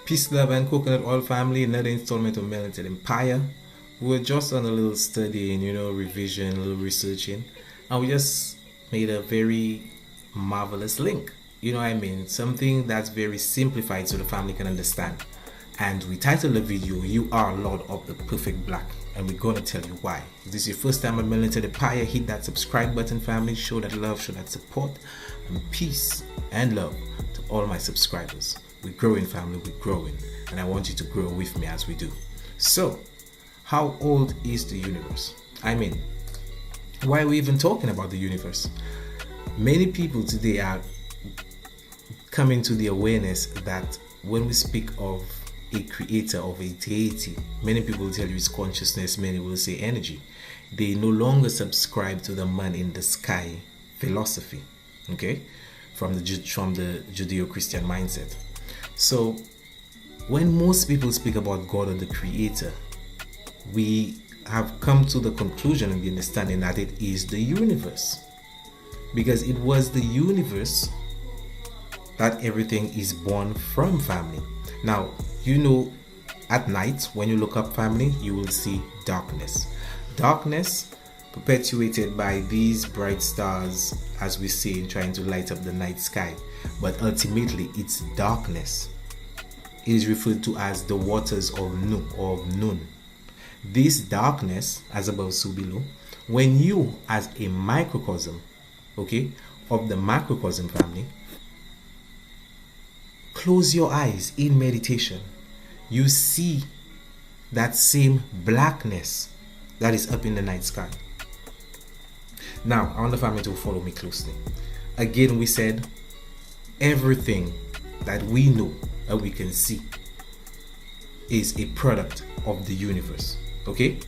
Peace, love, and coconut oil family. Another installment of Melanated Empire. We were just on a little studying, revision, a little researching, and we just made a very marvelous link. Something that's very simplified so the family can understand. And we titled the video, "You Are Lord of the Perfect Black," and we're gonna tell you why. If this is your first time on Melanated Empire, hit that subscribe button, family. Show that love, show that support, and peace and love to all my subscribers. We're growing, family, we're growing, and I want you to grow with me as we do. So, how old is the universe? Why are we even talking about the universe? Many people today are coming to the awareness that when we speak of a creator, of a deity, many people will tell you it's consciousness, many will say energy. They no longer subscribe to the man in the sky philosophy, okay, from the Judeo-Christian mindset. So when most people speak about God or the creator, we have come to the conclusion and the understanding that it is the universe, because it was the universe that everything is born from, family. Now, at night when you look up, family, you will see darkness perpetuated by these bright stars, as we see, trying to light up the night sky. But ultimately it's darkness. It is referred to as the waters of noon. This darkness, as above so below, when you as a microcosm, okay, of the macrocosm, family, close your eyes in meditation, you see that same blackness that is up in the night sky. Now, I want the family to follow me closely. Again, we said everything that we know and we can see is a product of the universe. Okay?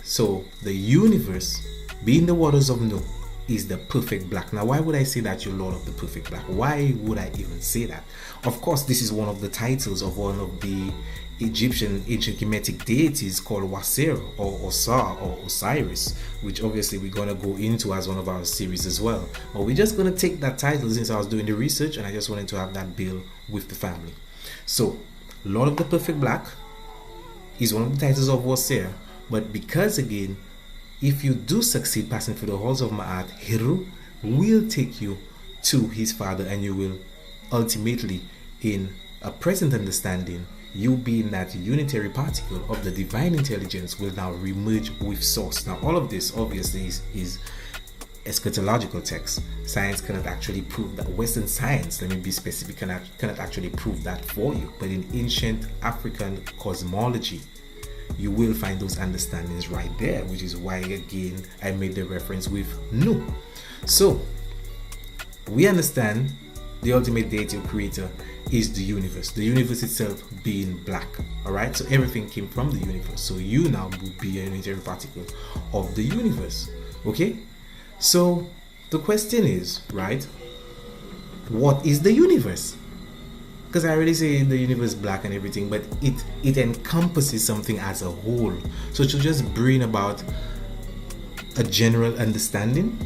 So the universe, being the waters of noon, is the perfect black. Now, why would I say that you're Lord of the perfect black? Why would I even say that? Of course, this is one of the titles of one of the Egyptian ancient Kemetic deities called Wasir or Osar or Osiris, which obviously we're going to go into as one of our series as well. But we're just going to take that title since I was doing the research and I just wanted to have that bill with the family. So, Lord of the Perfect Black is one of the titles of Wasir, but because again, if you do succeed passing through the halls of Ma'at, Heru will take you to his father, and you will ultimately, in a present understanding, you being that unitary particle of the divine intelligence, will now remerge with source. Now, all of this obviously is eschatological text. Science cannot actually prove that. Western science, let me be specific, cannot actually prove that for you. But in ancient African cosmology, you will find those understandings right there, which is why again I made the reference with Nu. So we understand the ultimate deity or creator is the universe itself being black. All right, so everything came from the universe, so you now would be a unitary particle of the universe. Okay, so the question is, right, what is the universe? Because I already say the universe is black and everything, but it encompasses something as a whole. So to just bring about a general understanding,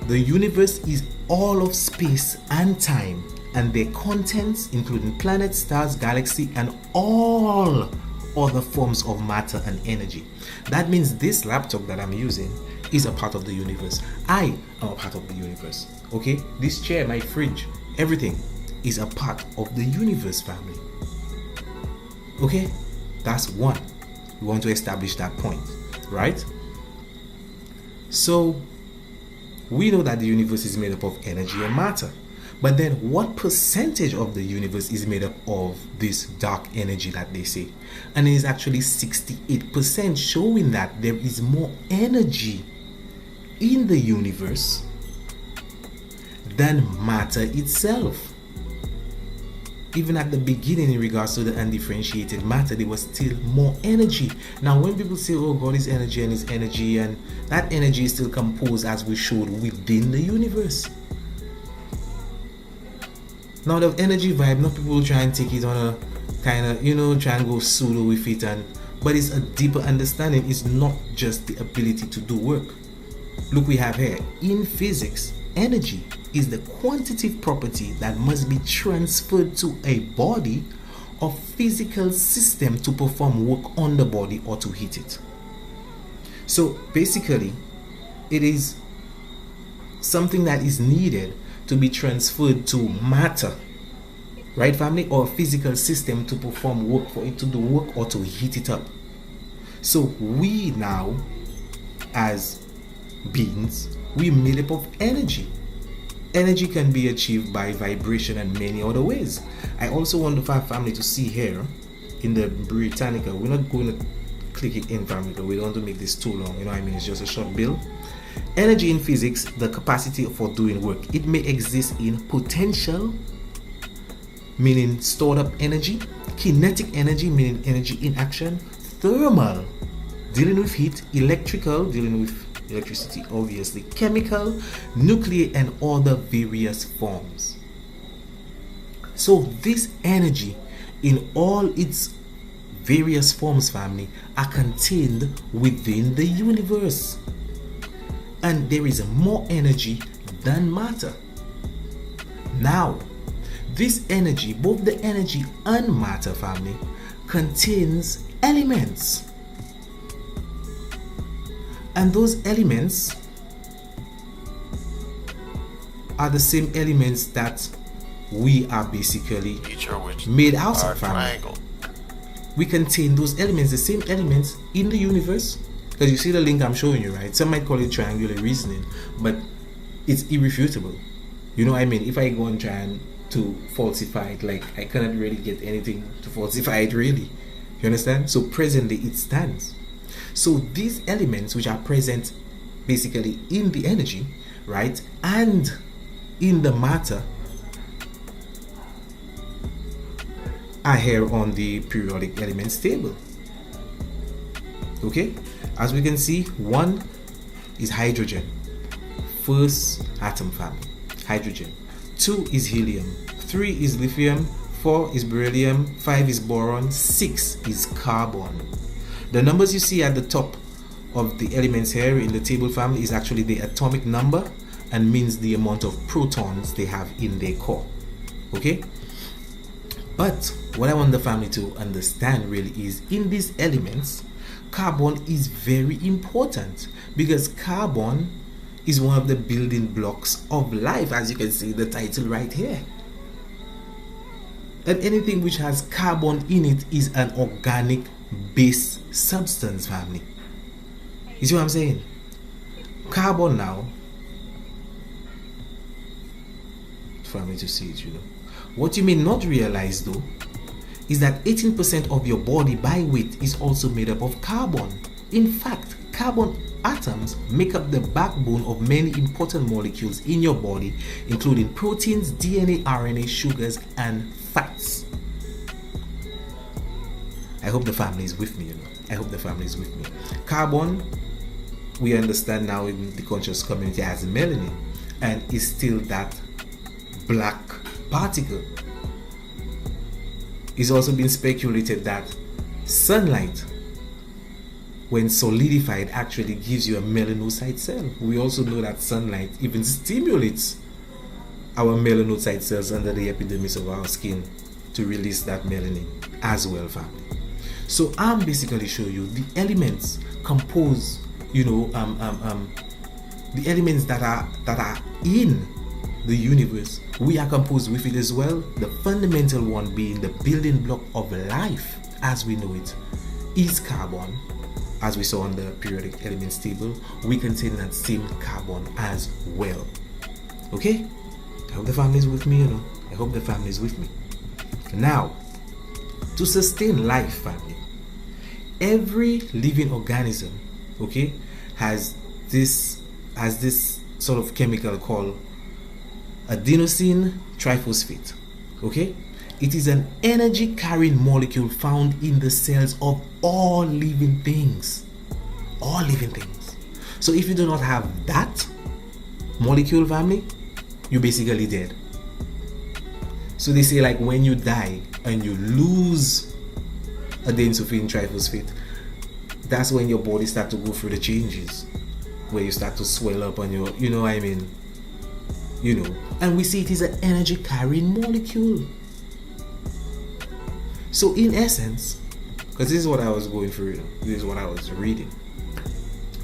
the universe is all of space and time and their contents, including planets, stars, galaxy, and all other forms of matter and energy. That means this laptop that I'm using is a part of the universe. I am a part of the universe. Okay, this chair, my fridge, everything is a part of the universe, family. Okay, that's one. We want to establish that point, right? So we know that the universe is made up of energy and matter, but then what percentage of the universe is made up of this dark energy that they say? And it is actually 68%, showing that there is more energy in the universe than matter itself. Even at the beginning, in regards to the undifferentiated matter, there was still more energy. Now, when people say, oh, God is energy and is energy, and that energy is still composed, as we showed, within the universe. Now, the energy vibe, not people try and take it on a kind of, try and go pseudo with it, but it's a deeper understanding. It's not just the ability to do work. Look, we have here, in physics, energy is the quantitative property that must be transferred to a body or physical system to perform work on the body or to heat it. So basically, it is something that is needed to be transferred to matter, right, family, or a physical system to perform work, for it to do work or to heat it up. So we now, as beings, we made up of energy. Energy can be achieved by vibration and many other ways. I also want the family to see here in the Britannica. We're not going to click it in, family, because we don't want to make this too long. You know what I mean? It's just a short bill. Energy in physics, the capacity for doing work. It may exist in potential, meaning stored up energy, kinetic energy, meaning energy in action, thermal, dealing with heat, electrical, dealing with electricity, obviously, chemical, nuclear, and other various forms. So this energy in all its various forms, family, are contained within the universe. And there is more energy than matter. Now, this energy, both the energy and matter, family, contains elements. And those elements are the same elements that we are basically made out of, family. We contain those elements, the same elements in the universe. Because you see the link I'm showing you, right? Some might call it triangular reasoning, but it's irrefutable. You know what I mean? If I go and try to falsify it, like, I cannot really get anything to falsify it, really. You understand? So presently it stands. So these elements which are present basically in the energy, right, and in the matter are here on the periodic elements table. Okay? As we can see, 1 is hydrogen, first atom, family, hydrogen. 2 is helium, 3 is lithium, 4 is beryllium, 5 is boron, 6 is carbon. The numbers you see at the top of the elements here in the table, family, is actually the atomic number and means the amount of protons they have in their core. Okay? But what I want the family to understand really is, in these elements, carbon is very important, because carbon is one of the building blocks of life, as you can see the title right here. And anything which has carbon in it is an organic base substance, family. You see what I'm saying? Carbon now, for me to see it, you know. What you may not realize though is that 18% of your body by weight is also made up of carbon. In fact, carbon atoms make up the backbone of many important molecules in your body, including proteins, DNA, RNA, sugars, and fats. I hope the family is with me, you know. I hope the family is with me. Carbon, we understand now in the conscious community as melanin, and is still that black particle. It's also been speculated that sunlight, when solidified, actually gives you a melanocyte cell. We also know that sunlight even stimulates our melanocyte cells under the epidermis of our skin to release that melanin as well, family. So I'm basically showing you the elements compose, you know, the elements that are in the universe. We are composed with it as well. The fundamental one being the building block of life as we know it is carbon. As we saw on the periodic elements table, we contain that same carbon as well. Okay? I hope the family is with me, you know. I hope the family is with me. Now, to sustain life, family, every living organism, okay, has this sort of chemical called adenosine triphosphate. Okay, it is an energy carrying molecule found in the cells of all living things. All living things. So if you do not have that molecule, family, you're basically dead. So they say, like, when you die and you lose adenosine triphosphate, that's when your body starts to go through the changes, where you start to swell up on your, you know what I mean, and we see it is an energy carrying molecule. So in essence, because this is what I was going through, this is what I was reading.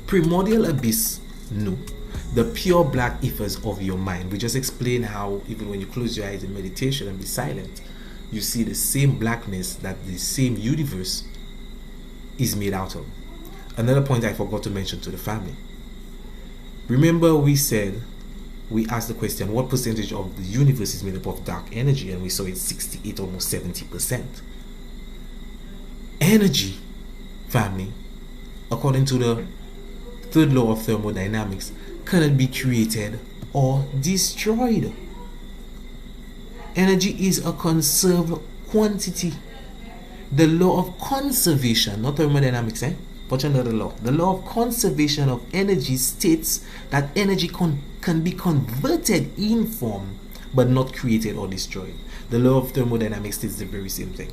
Primordial abyss, no. The pure black ethers of your mind. We just explained how even when you close your eyes in meditation and be silent, you see the same blackness that the same universe is made out of. Another point I forgot to mention to the family. Remember we asked the question, what percentage of the universe is made up of dark energy? And we saw it's 68, almost 70%. Energy, family, according to the third law of thermodynamics, cannot be created or destroyed. Energy is a conserved quantity. The law of conservation, not thermodynamics, but another law. The law of conservation of energy states that energy can be converted in form but not created or destroyed. The law of thermodynamics states the very same thing.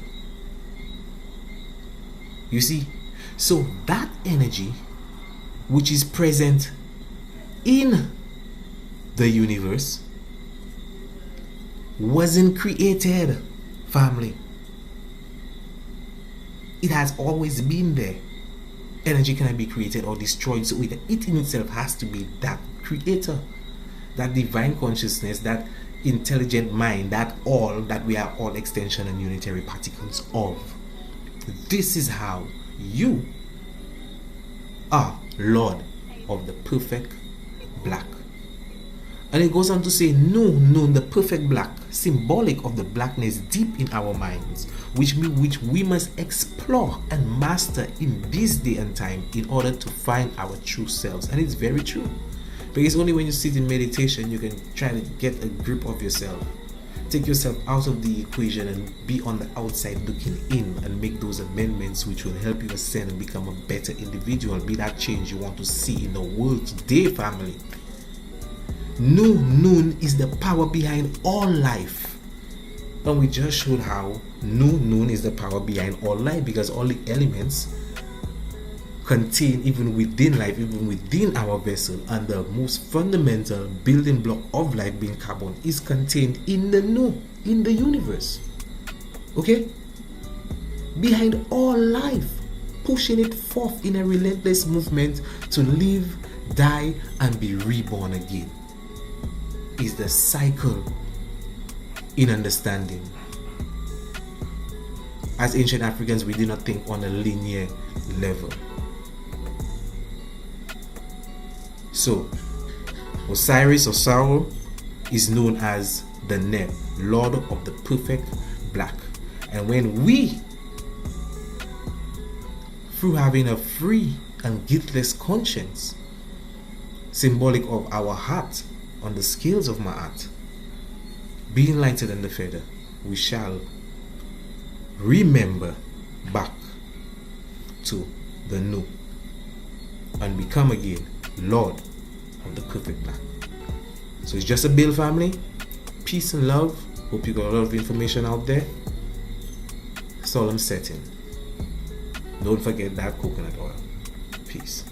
You see, so that energy which is present in the universe wasn't created, family. It has always been there. Energy cannot be created or destroyed, so it in itself has to be that creator, that divine consciousness, that intelligent mind, that we are all extension and unitary particles of. This is how you are Lord of the perfect black. And it goes on to say, known the perfect black, symbolic of the blackness deep in our minds, which we must explore and master in this day and time in order to find our true selves. And it's very true, because only when you sit in meditation you can try to get a grip of yourself, take yourself out of the equation and be on the outside looking in and make those amendments which will help you ascend and become a better individual, be that change you want to see in the world today, family. Noon is the power behind all life. And we just showed how noon is the power behind all life, because all the elements contained even within life, even within our vessel, and the most fundamental building block of life being carbon is contained in the in the universe. Okay? Behind all life, pushing it forth in a relentless movement to live, die, and be reborn again, is the cycle in understanding. As ancient Africans, we did not think on a linear level. So, Osiris is known as the Neb, Lord of the perfect black. And when we, through having a free and guiltless conscience, symbolic of our heart on the scales of my heart, being lighter than the feather, we shall remember back to the new and become again Lord of the perfect black. So it's just a bill, family. Peace and love. Hope you got a lot of information out there. Solemn setting. Don't forget that coconut oil. Peace.